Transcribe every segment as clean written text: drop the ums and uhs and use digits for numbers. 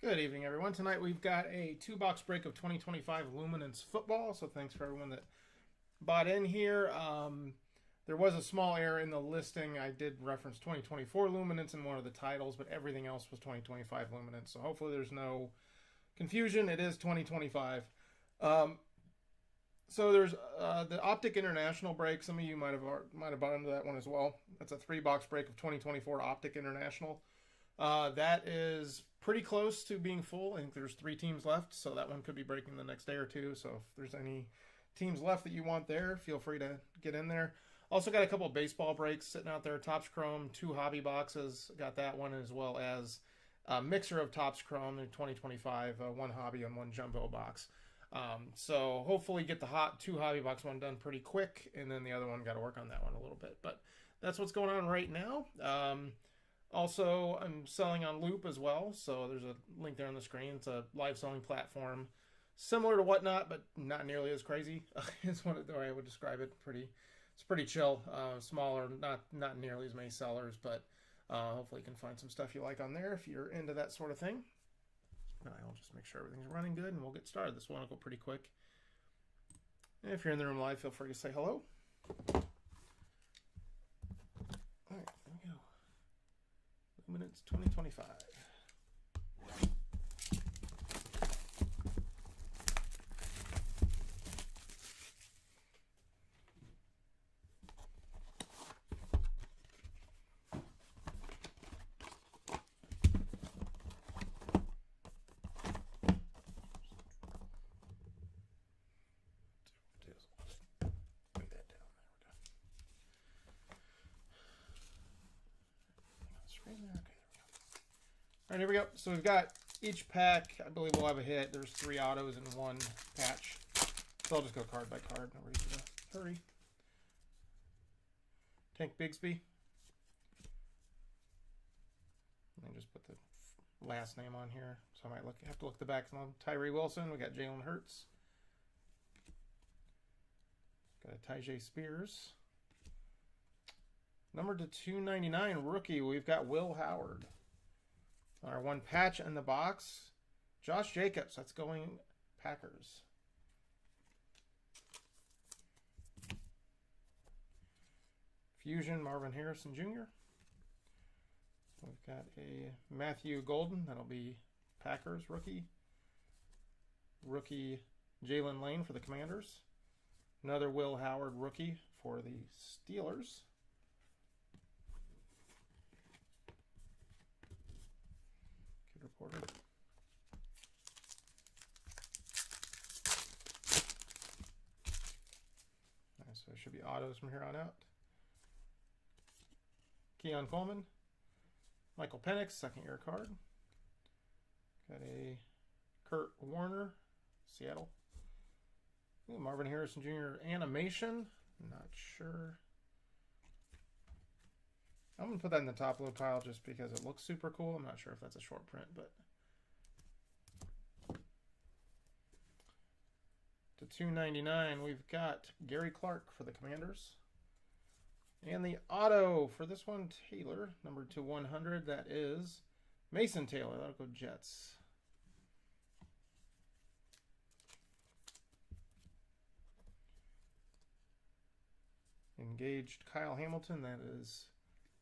Good evening, everyone. Tonight we've got a two-box break of 2025 Luminance football. So thanks for everyone that bought in here. There was a small error in the listing. I did reference 2024 Luminance in one of the titles, but everything else was 2025 Luminance. So hopefully there's no confusion. It is 2025. So there's the Optic International break. Some of you might have bought into that one as well. That's a three-box break of 2024 Optic International. That is pretty close to being full. I think there's 3 teams left, so that one could be breaking the next day or two. So if there's any teams left that you want there, feel free to get in there. Also got a couple of baseball breaks sitting out there. Topps Chrome, 2 hobby boxes. Got that one, as well as a mixer of Topps Chrome in 2025, 1 hobby and 1 jumbo box. So hopefully get the 2 hobby box one done pretty quick, and then the other one got to work on that one a little bit. But that's what's going on right now. Also, I'm selling on Loop as well, so there's a link there on the screen. It's a live selling platform similar to Whatnot, but not nearly as crazy. Is the way I would describe it. It's pretty chill, smaller, not nearly as many sellers, but hopefully you can find some stuff you like on there if you're into that sort of thing. I'll just make sure everything's running good, and we'll get started. This one will go pretty quick. And if you're in the room live, feel free to say hello. All right, there we go. Luminance 2025. All right, here we go. So we've got each pack. I believe we'll have a hit. There's 3 autos and 1 patch. So I'll just go card by card. No reason to hurry. Tank Bigsby. And just put the last name on here. So I might have to look at the back. Tyree Wilson. We got Jalen Hurts. Got a Tyjae Spears. Number to 299 rookie. We've got Will Howard. Our 1 patch in the box, Josh Jacobs. That's going Packers. Fusion, Marvin Harrison Jr. We've got a Matthew Golden. That'll be Packers rookie. Rookie Jalen Lane for the Commanders. Another Will Howard rookie for the Steelers. Reporter. So it should be autos from here on out. Keon Coleman. Michael Penix, 2nd-year card. Got a Kurt Warner, Seattle. Ooh, Marvin Harrison Jr. animation. Not sure. I'm going to put that in the top load pile just because it looks super cool. I'm not sure if that's a short print, but to 299, we've got Gary Clark for the Commanders. And the auto for this one, Taylor, number to 100, that is Mason Taylor. That'll go Jets. Engaged Kyle Hamilton, that is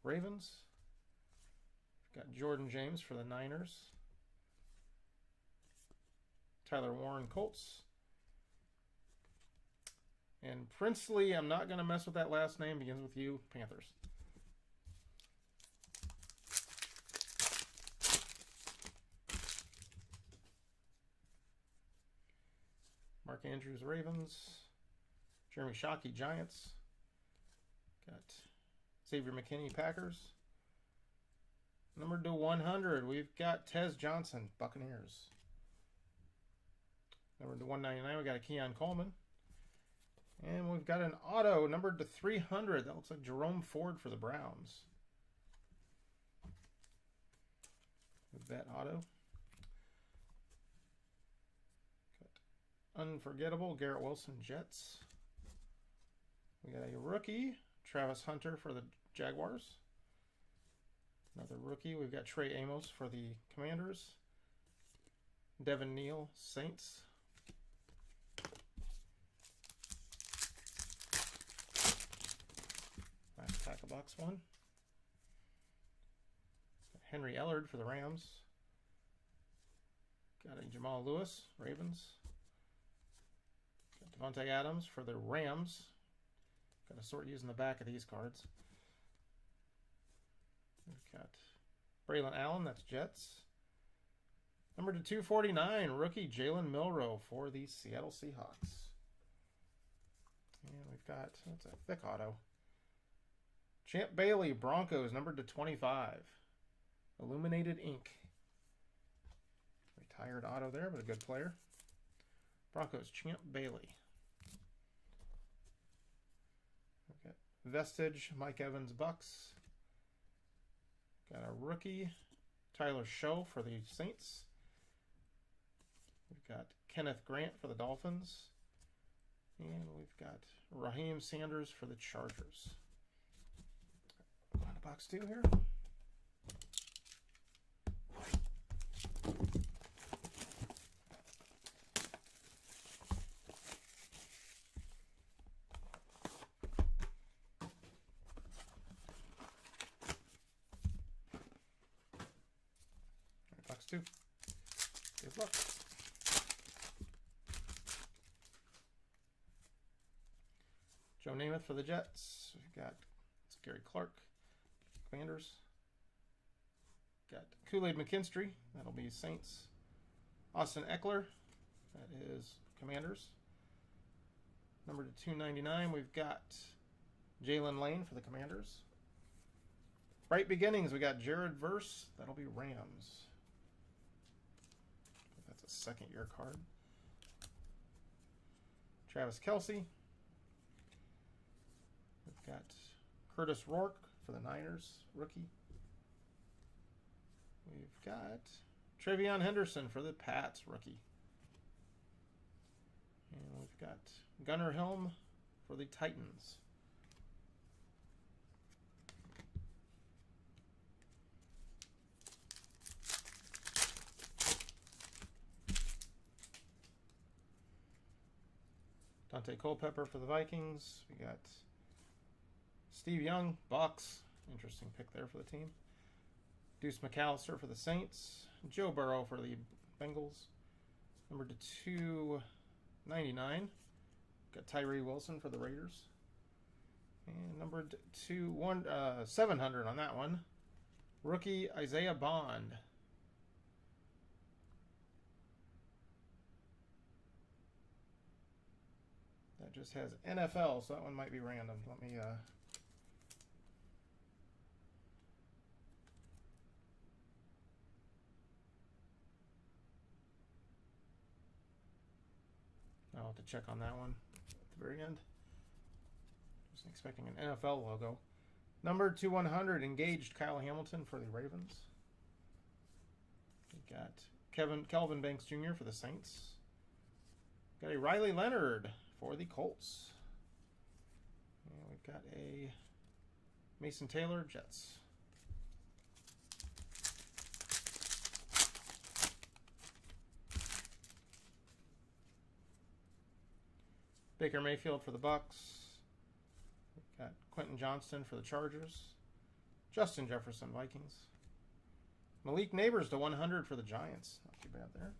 Ravens. Got Jordan James for the Niners. Tyler Warren, Colts. And Princely, I'm not going to mess with that last name, begins with U, Panthers. Mark Andrews, Ravens. Jeremy Shockey, Giants. Got Xavier McKinney, Packers. Number to 100, we've got Tez Johnson, Buccaneers. Number to 199, we got a Keon Coleman. And we've got an auto, numbered to 300. That looks like Jerome Ford for the Browns. With that auto. Got Unforgettable, Garrett Wilson, Jets. We got a rookie, Travis Hunter for the Jaguars. Another rookie. We've got Trey Amos for the Commanders. Devin Neal, Saints. Last pack of box one. Henry Ellard for the Rams. Got a Jamal Lewis, Ravens. Got Devontae Adams for the Rams. Got to sort using the back of these cards. We've got Braylon Allen, that's Jets. Number to 249, rookie Jalen Milroe for the Seattle Seahawks. And we've got, that's a thick auto. Champ Bailey, Broncos, numbered to 25. Illuminated ink. Retired auto there, but a good player. Broncos, Champ Bailey. Okay. Vestige, Mike Evans, Bucks. Got a rookie, Tyler Show for the Saints. We've got Kenneth Grant for the Dolphins. And we've got Raheem Sanders for the Chargers. On to box 2 here. Box 2. Good luck. Joe Namath for the Jets. We've got Gary Clark, Commanders. Got Kool-Aid McKinstry. That'll be Saints. Austin Eckler. That is Commanders. Number to 299, we've got Jalen Lane for the Commanders. Bright Beginnings, we got Jared Verse. That'll be Rams. That's a second-year card. Travis Kelce. We've got Curtis Rourke for the Niners, rookie. We've got Travion Henderson for the Pats, rookie. And we've got Gunnar Helm for the Titans. Dante Culpepper for the Vikings. We got Steve Young, Bucks. Interesting pick there for the team. Deuce McAllister for the Saints. Joe Burrow for the Bengals. Number to 299. Got Tyree Wilson for the Raiders. And number 700 on that one. Rookie Isaiah Bond. That just has NFL, so that one might be random. Let me I'll have to check on that one at the very end. Just expecting an NFL logo. Number 2/100, engaged Kyle Hamilton for the Ravens. We got Kelvin Banks Jr. for the Saints. Got a Riley Leonard for the Colts. And we've got a Mason Taylor, Jets. Baker Mayfield for the Bucks. We've got Quentin Johnston for the Chargers. Justin Jefferson, Vikings. Malik Neighbors to 100 for the Giants. Not too bad there.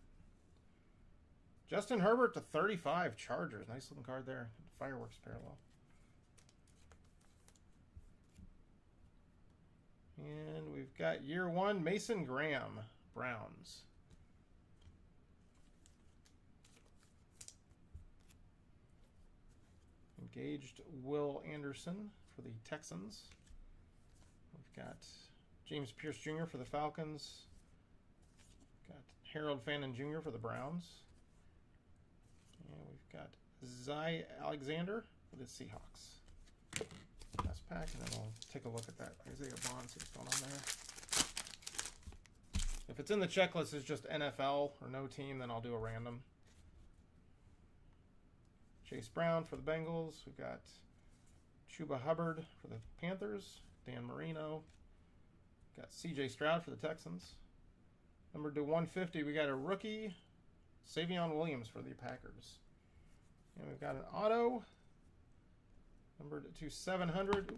Justin Herbert to 35, Chargers. Nice looking card there. Fireworks parallel. And we've got year 1, Mason Graham, Browns. Engaged Will Anderson for the Texans. We've got James Pierce Jr. for the Falcons. Got Harold Fannin Jr. for the Browns. And we've got Zy Alexander for the Seahawks. Last pack, and then we'll take a look at that Isaiah Bond, see what's going on there. If it's in the checklist, it's just NFL or no team, then I'll do a random. Chase Brown for the Bengals. We've got Chuba Hubbard for the Panthers. Dan Marino. Got CJ Stroud for the Texans. Number to 150, we got a rookie, Savion Williams for the Packers. And we've got an auto, numbered to 700.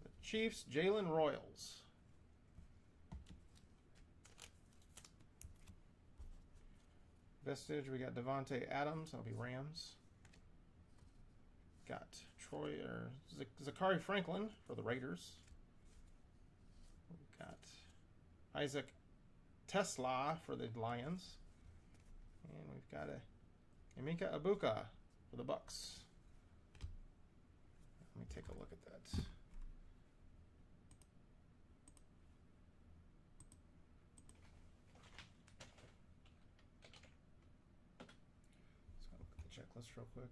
The Chiefs, Jalen Royals. Vestige, we got Devontae Adams. That'll be Rams. Got Troy or Zachary Franklin for the Raiders. We've got Isaac Tesla for the Lions. And we've got a Emeka Ibuka for the Bucks. Let me take a look at that. Let's go look at the checklist real quick.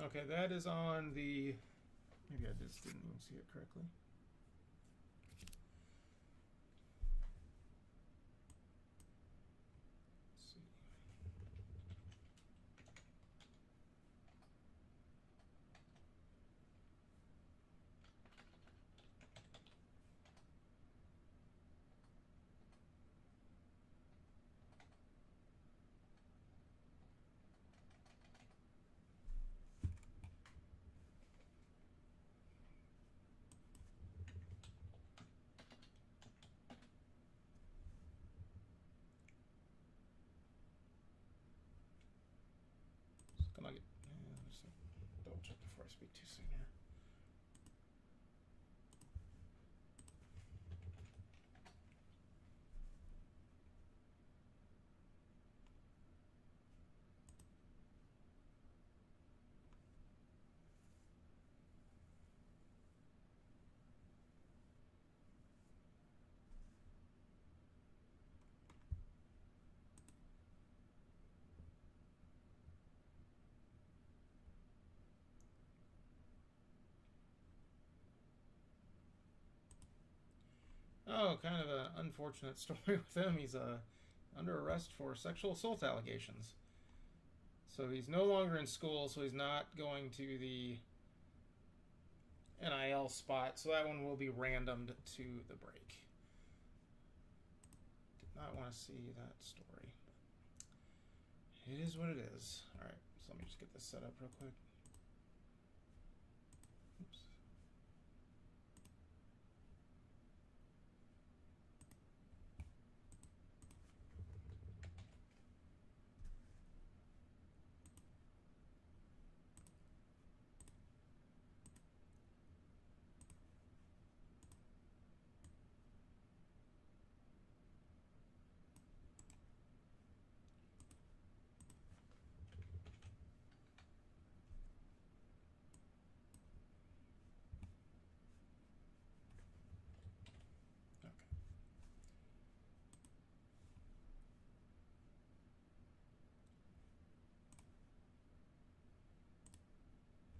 Okay, that is on the, maybe I just didn't even see it correctly. Let's see. Just double check before I speak too soon here. Oh, kind of an unfortunate story with him. He's under arrest for sexual assault allegations. So he's no longer in school, so he's not going to the NIL spot. So that one will be randomed to the break. Did not want to see that story. It is what it is. All right, so let me just get this set up real quick. Oops.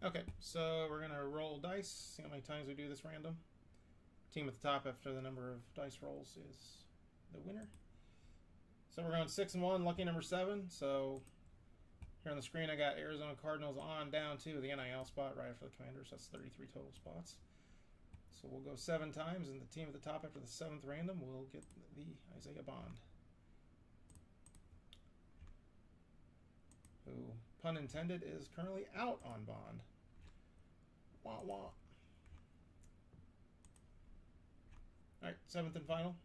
Okay, so we're going to roll dice, see how many times we do this random. Team at the top after the number of dice rolls is the winner. So we're going 6 and 1, lucky number 7. So here on the screen I got Arizona Cardinals on down to the NIL spot right after the Commanders. That's 33 total spots. So we'll go 7 times, and the team at the top after the 7th random will get the Isaiah Bond, who, pun intended, is currently out on bond. Wah wah. Alright, 7th and final.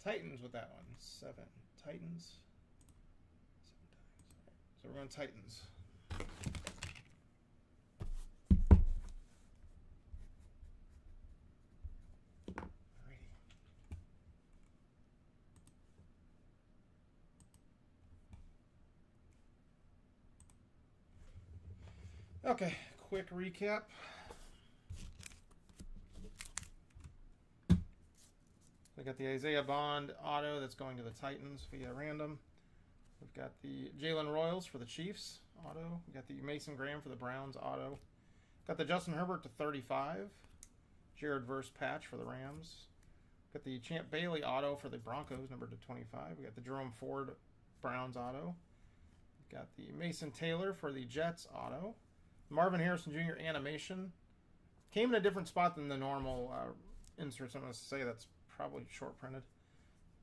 Titans with that one. 7. Titans. 7 times. Alright, so we're going Titans. Alrighty. Okay, quick recap. We got the Isaiah Bond auto that's going to the Titans via random. We've got the Jalen Royals for the Chiefs auto. We got the Mason Graham for the Browns auto. Got the Justin Herbert to 35. Jared Verse patch for the Rams. Got the Champ Bailey auto for the Broncos, numbered to 25. We got the Jerome Ford Browns auto. We've got the Mason Taylor for the Jets auto. Marvin Harrison Jr. animation. Came in a different spot than the normal inserts. I'm going to say that's probably short printed.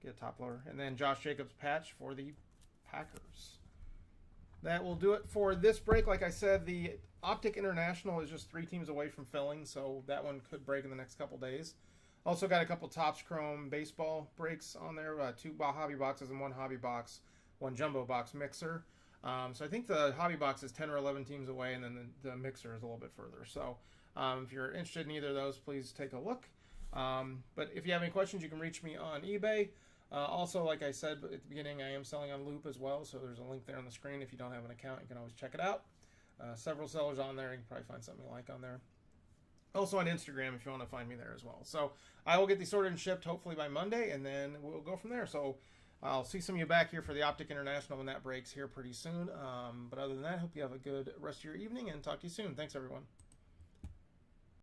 Get a top loader. And then Josh Jacobs patch for the Packers. That will do it for this break. Like I said, the Optic International is just 3 teams away from filling, so that one could break in the next couple days. Also got a couple Topps Chrome baseball breaks on there. 2 hobby boxes and 1 hobby box, 1 jumbo box mixer. So I think the hobby box is 10 or 11 teams away, and then the mixer is a little bit further. So if you're interested in either of those, please take a look. But if you have any questions, you can reach me on eBay. Also, like I said at the beginning, I am selling on Loop as well, so there's a link there on the screen. If you don't have an account, you can always check it out. Several sellers on there. You can probably find something you like on there. Also on Instagram if you want to find me there as well. So I will get these sorted and shipped hopefully by Monday, and then we'll go from there. So I'll see some of you back here for the Optic International when that breaks here pretty soon. But other than that, I hope you have a good rest of your evening, and talk to you soon. Thanks, everyone.